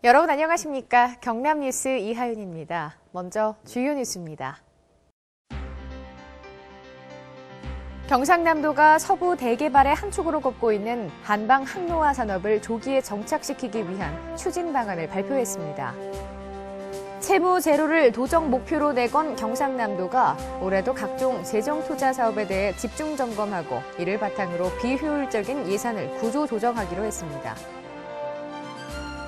여러분 안녕하십니까? 경남뉴스 이하윤입니다. 먼저 주요 뉴스입니다. 경상남도가 서부 대개발의 한 축으로 꼽고 있는 한방 항로화 산업을 조기에 정착시키기 위한 추진 방안을 발표했습니다. 채무 제로를 도정 목표로 내건 경상남도가 올해도 각종 재정 투자 사업에 대해 집중 점검하고 이를 바탕으로 비효율적인 예산을 구조 조정하기로 했습니다.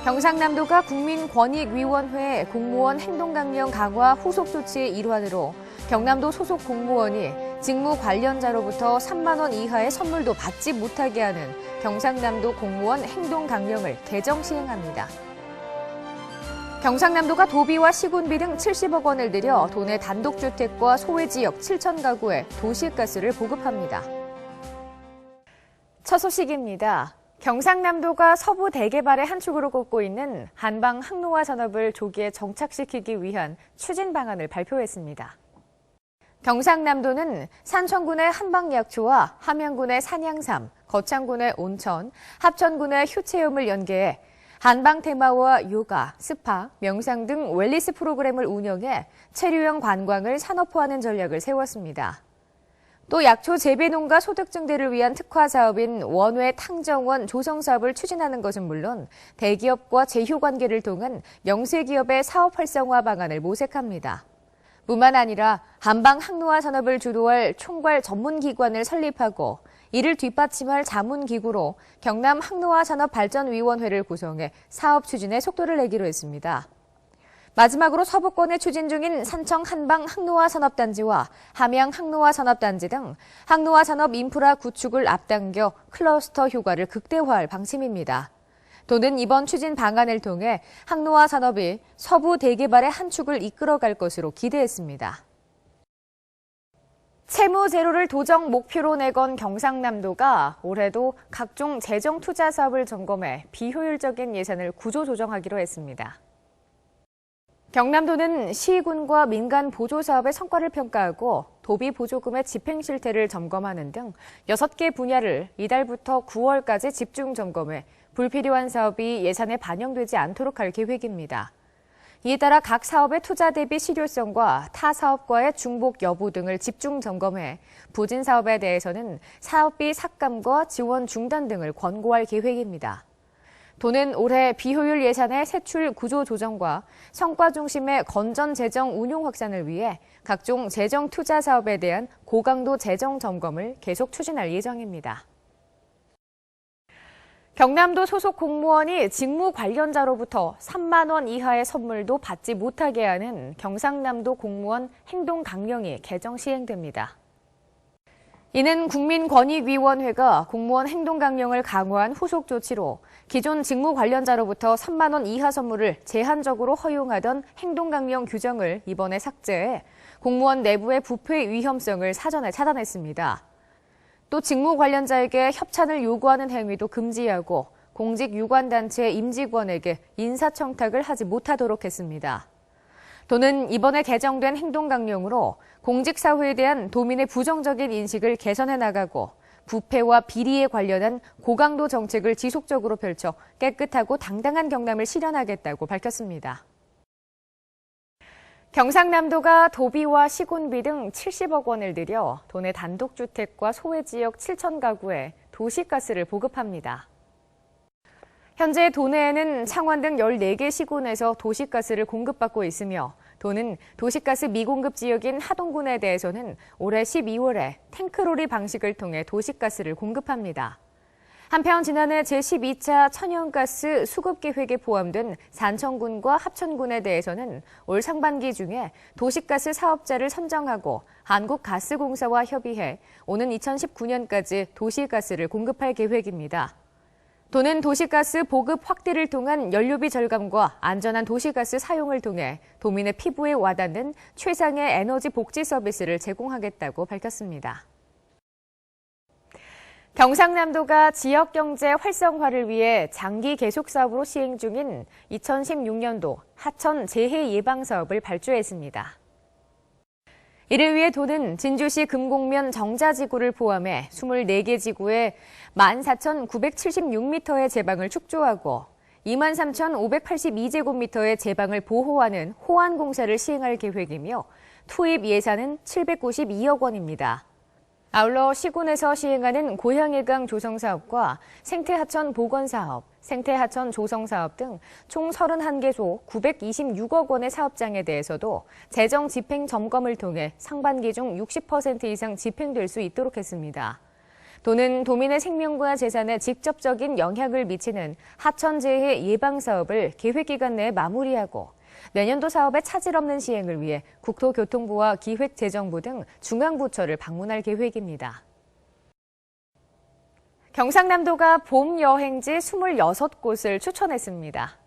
경상남도가 국민권익위원회 공무원 행동강령 강화 후속 조치의 일환으로 경남도 소속 공무원이 직무 관련자로부터 3만 원 이하의 선물도 받지 못하게 하는 경상남도 공무원 행동강령을 개정 시행합니다. 경상남도가 도비와 시군비 등 70억 원을 들여 도내 단독주택과 소외지역 7천 가구에 도시가스를 보급합니다. 첫 소식입니다. 경상남도가 서부 대개발의 한 축으로 꼽고 있는 한방 항로화 산업을 조기에 정착시키기 위한 추진 방안을 발표했습니다. 경상남도는 산청군의 한방약초와 함양군의 산양삼, 거창군의 온천, 합천군의 효체험을 연계해 한방 테마와 요가, 스파, 명상 등 웰니스 프로그램을 운영해 체류형 관광을 산업화하는 전략을 세웠습니다. 또 약초 재배 농가 소득 증대를 위한 특화 사업인 원외 탕정원 조성 사업을 추진하는 것은 물론 대기업과 제휴 관계를 통한 영세기업의 사업 활성화 방안을 모색합니다. 뿐만 아니라 한방 항로화 산업을 주도할 총괄 전문기관을 설립하고 이를 뒷받침할 자문기구로 경남 항로화 산업발전위원회를 구성해 사업 추진에 속도를 내기로 했습니다. 마지막으로 서부권에 추진 중인 산청 한방 항로화 산업단지와 함양 항로화 산업단지 등 항로화 산업 인프라 구축을 앞당겨 클러스터 효과를 극대화할 방침입니다. 도는 이번 추진 방안을 통해 항로화 산업이 서부 대개발의 한 축을 이끌어갈 것으로 기대했습니다. 채무 제로를 도정 목표로 내건 경상남도가 올해도 각종 재정 투자 사업을 점검해 비효율적인 예산을 구조 조정하기로 했습니다. 경남도는 시군과 민간 보조 사업의 성과를 평가하고 도비 보조금의 집행 실태를 점검하는 등 6개 분야를 이달부터 9월까지 집중 점검해 불필요한 사업이 예산에 반영되지 않도록 할 계획입니다. 이에 따라 각 사업의 투자 대비 실효성과 타 사업과의 중복 여부 등을 집중 점검해 부진 사업에 대해서는 사업비 삭감과 지원 중단 등을 권고할 계획입니다. 도는 올해 비효율 예산의 세출 구조 조정과 성과 중심의 건전 재정 운용 확산을 위해 각종 재정 투자 사업에 대한 고강도 재정 점검을 계속 추진할 예정입니다. 경남도 소속 공무원이 직무 관련자로부터 3만 원 이하의 선물도 받지 못하게 하는 경상남도 공무원 행동강령이 개정 시행됩니다. 이는 국민권익위원회가 공무원 행동강령을 강화한 후속 조치로 기존 직무 관련자로부터 3만 원 이하 선물을 제한적으로 허용하던 행동강령 규정을 이번에 삭제해 공무원 내부의 부패 위험성을 사전에 차단했습니다. 또 직무 관련자에게 협찬을 요구하는 행위도 금지하고 공직 유관단체 임직원에게 인사청탁을 하지 못하도록 했습니다. 도는 이번에 개정된 행동강령으로 공직사회에 대한 도민의 부정적인 인식을 개선해 나가고 부패와 비리에 관련한 고강도 정책을 지속적으로 펼쳐 깨끗하고 당당한 경남을 실현하겠다고 밝혔습니다. 경상남도가 도비와 시군비 등 70억 원을 들여 도내 단독주택과 소외지역 7천 가구에 도시가스를 보급합니다. 현재 도내에는 창원 등 14개 시군에서 도시가스를 공급받고 있으며 도는 도시가스 미공급 지역인 하동군에 대해서는 올해 12월에 탱크로리 방식을 통해 도시가스를 공급합니다. 한편 지난해 제12차 천연가스 수급 계획에 포함된 산청군과 합천군에 대해서는 올 상반기 중에 도시가스 사업자를 선정하고 한국가스공사와 협의해 오는 2019년까지 도시가스를 공급할 계획입니다. 도는 도시가스 보급 확대를 통한 연료비 절감과 안전한 도시가스 사용을 통해 도민의 피부에 와닿는 최상의 에너지 복지 서비스를 제공하겠다고 밝혔습니다. 경상남도가 지역경제 활성화를 위해 장기 계속 사업으로 시행 중인 2016년도 하천 재해 예방 사업을 발주했습니다. 이를 위해 도는 진주시 금곡면 정자지구를 포함해 24개 지구에 14,976m의 제방을 축조하고 23,582제곱미터의 제방을 보호하는 호안 공사를 시행할 계획이며 투입 예산은 792억 원입니다. 아울러 시군에서 시행하는 고양해강 조성사업과 생태하천 복원사업, 생태하천 조성사업 등 총 31개소 926억 원의 사업장에 대해서도 재정 집행 점검을 통해 상반기 중 60% 이상 집행될 수 있도록 했습니다. 도는 도민의 생명과 재산에 직접적인 영향을 미치는 하천재해 예방사업을 계획기간 내에 마무리하고 내년도 사업의 차질 없는 시행을 위해 국토교통부와 기획재정부 등 중앙부처를 방문할 계획입니다. 경상남도가 봄 여행지 26곳을 추천했습니다.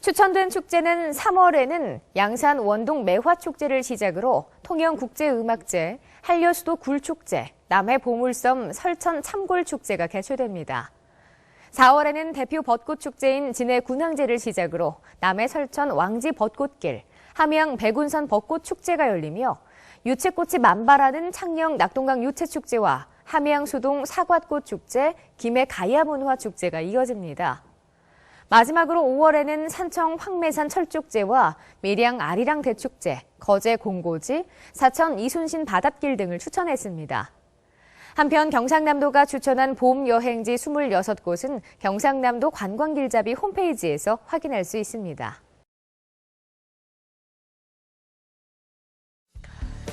추천된 축제는 3월에는 양산 원동 매화축제를 시작으로 통영국제음악제, 한려수도 굴축제, 남해 보물섬 설천 참골축제가 개최됩니다. 4월에는 대표 벚꽃축제인 진해 군항제를 시작으로 남해 설천 왕지 벚꽃길, 함양 백운산 벚꽃축제가 열리며 유채꽃이 만발하는 창녕 낙동강 유채축제와 함양 수동 사과꽃축제, 김해 가야문화축제가 이어집니다. 마지막으로 5월에는 산청 황매산 철축제와 밀양 아리랑 대축제, 거제 공고지, 사천 이순신 바닷길 등을 추천했습니다. 한편 경상남도가 추천한 봄 여행지 26곳은 경상남도 관광길잡이 홈페이지에서 확인할 수 있습니다.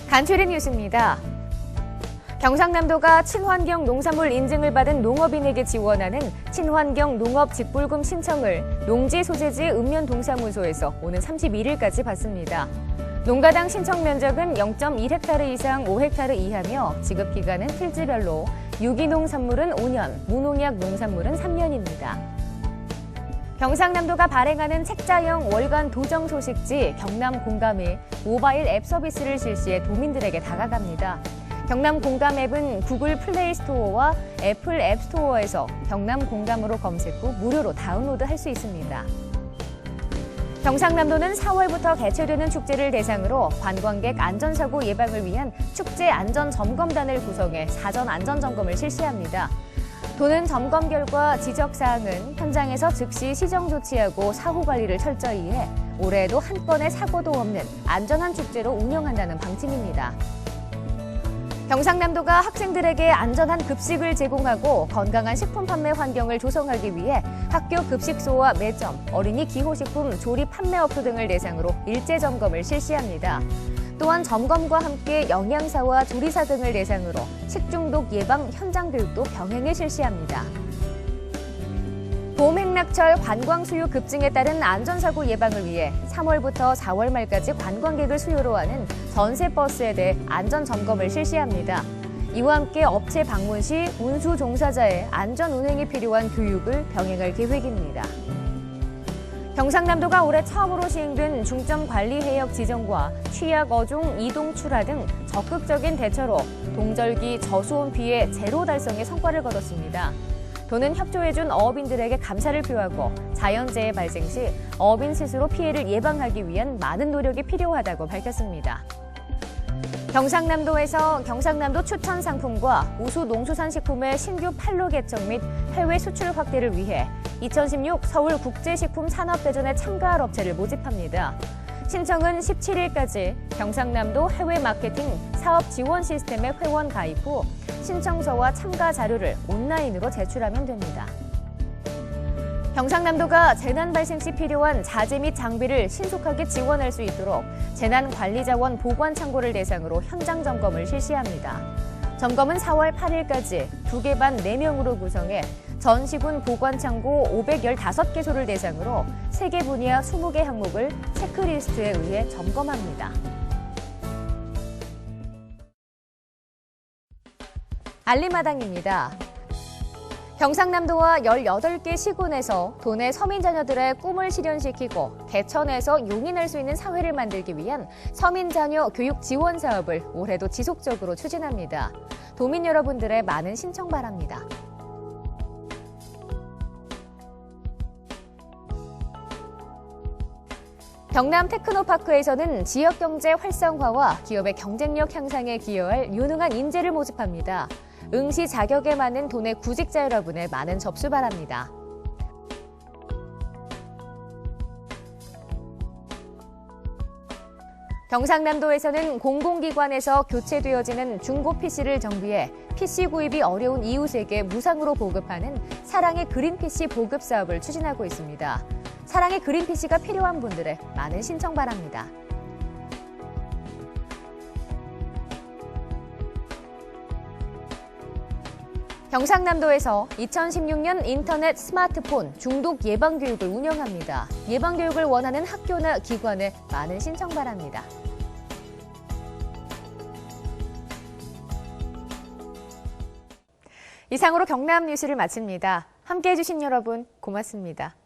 간추린 뉴스입니다. 경상남도가 친환경 농산물 인증을 받은 농업인에게 지원하는 친환경 농업 직불금 신청을 농지 소재지 읍면동사무소에서 오는 31일까지 받습니다. 농가당 신청 면적은 0.1헥타르 이상 5헥타르 이하며 지급 기간은 필지별로 유기농 산물은 5년, 무농약 농산물은 3년입니다. 경상남도가 발행하는 책자형 월간 도정 소식지 경남 공감이 모바일 앱 서비스를 실시해 도민들에게 다가갑니다. 경남 공감 앱은 구글 플레이 스토어와 애플 앱 스토어에서 경남 공감으로 검색 후 무료로 다운로드할 수 있습니다. 경상남도는 4월부터 개최되는 축제를 대상으로 관광객 안전사고 예방을 위한 축제 안전점검단을 구성해 사전 안전점검을 실시합니다. 도는 점검 결과 지적사항은 현장에서 즉시 시정 조치하고 사후 관리를 철저히 해 올해에도 한 건의 사고도 없는 안전한 축제로 운영한다는 방침입니다. 경상남도가 학생들에게 안전한 급식을 제공하고 건강한 식품 판매 환경을 조성하기 위해 학교 급식소와 매점, 어린이 기호식품 조리 판매업소 등을 대상으로 일제 점검을 실시합니다. 또한 점검과 함께 영양사와 조리사 등을 대상으로 식중독 예방 현장 교육도 병행해 실시합니다. 봄 행락철 관광 수요 급증에 따른 안전사고 예방을 위해 3월부터 4월 말까지 관광객을 수요로 하는 전세버스에 대해 안전점검을 실시합니다. 이와 함께 업체 방문 시 운수 종사자의 안전 운행에 필요한 교육을 병행할 계획입니다. 경상남도가 올해 처음으로 시행된 중점관리해역 지정과 취약 어종 이동 출하 등 적극적인 대처로 동절기 저수온 피해 제로 달성에 성과를 거뒀습니다. 도는 협조해준 어업인들에게 감사를 표하고 자연재해 발생 시 어업인 스스로 피해를 예방하기 위한 많은 노력이 필요하다고 밝혔습니다. 경상남도에서 경상남도 추천 상품과 우수 농수산식품의 신규 판로 개척 및 해외 수출 확대를 위해 2016 서울국제식품산업대전에 참가할 업체를 모집합니다. 신청은 17일까지 경상남도 해외 마케팅 사업 지원 시스템에 회원 가입 후 신청서와 참가 자료를 온라인으로 제출하면 됩니다. 경상남도가 재난 발생 시 필요한 자재 및 장비를 신속하게 지원할 수 있도록 재난관리자원 보관창고를 대상으로 현장 점검을 실시합니다. 점검은 4월 8일까지 2개 반 4명으로 구성해 전 시군 보관창고 515개소를 대상으로 3개 분야 20개 항목을 체크리스트에 의해 점검합니다. 알림마당입니다. 경상남도와 18개 시군에서 도내 서민 자녀들의 꿈을 실현시키고 개천에서 용인할 수 있는 사회를 만들기 위한 서민 자녀 교육 지원 사업을 올해도 지속적으로 추진합니다. 도민 여러분들의 많은 신청 바랍니다. 경남 테크노파크에서는 지역경제 활성화와 기업의 경쟁력 향상에 기여할 유능한 인재를 모집합니다. 응시 자격에 맞는 도내 구직자 여러분의 많은 접수 바랍니다. 경상남도에서는 공공기관에서 교체되어지는 중고 PC를 정비해 PC 구입이 어려운 이웃에게 무상으로 보급하는 사랑의 그린 PC 보급 사업을 추진하고 있습니다. 사랑의 그린 PC가 필요한 분들의 많은 신청 바랍니다. 경상남도에서 2016년 인터넷 스마트폰 중독 예방교육을 운영합니다. 예방교육을 원하는 학교나 기관에 많은 신청 바랍니다. 이상으로 경남 뉴스를 마칩니다. 함께해 주신 여러분 고맙습니다.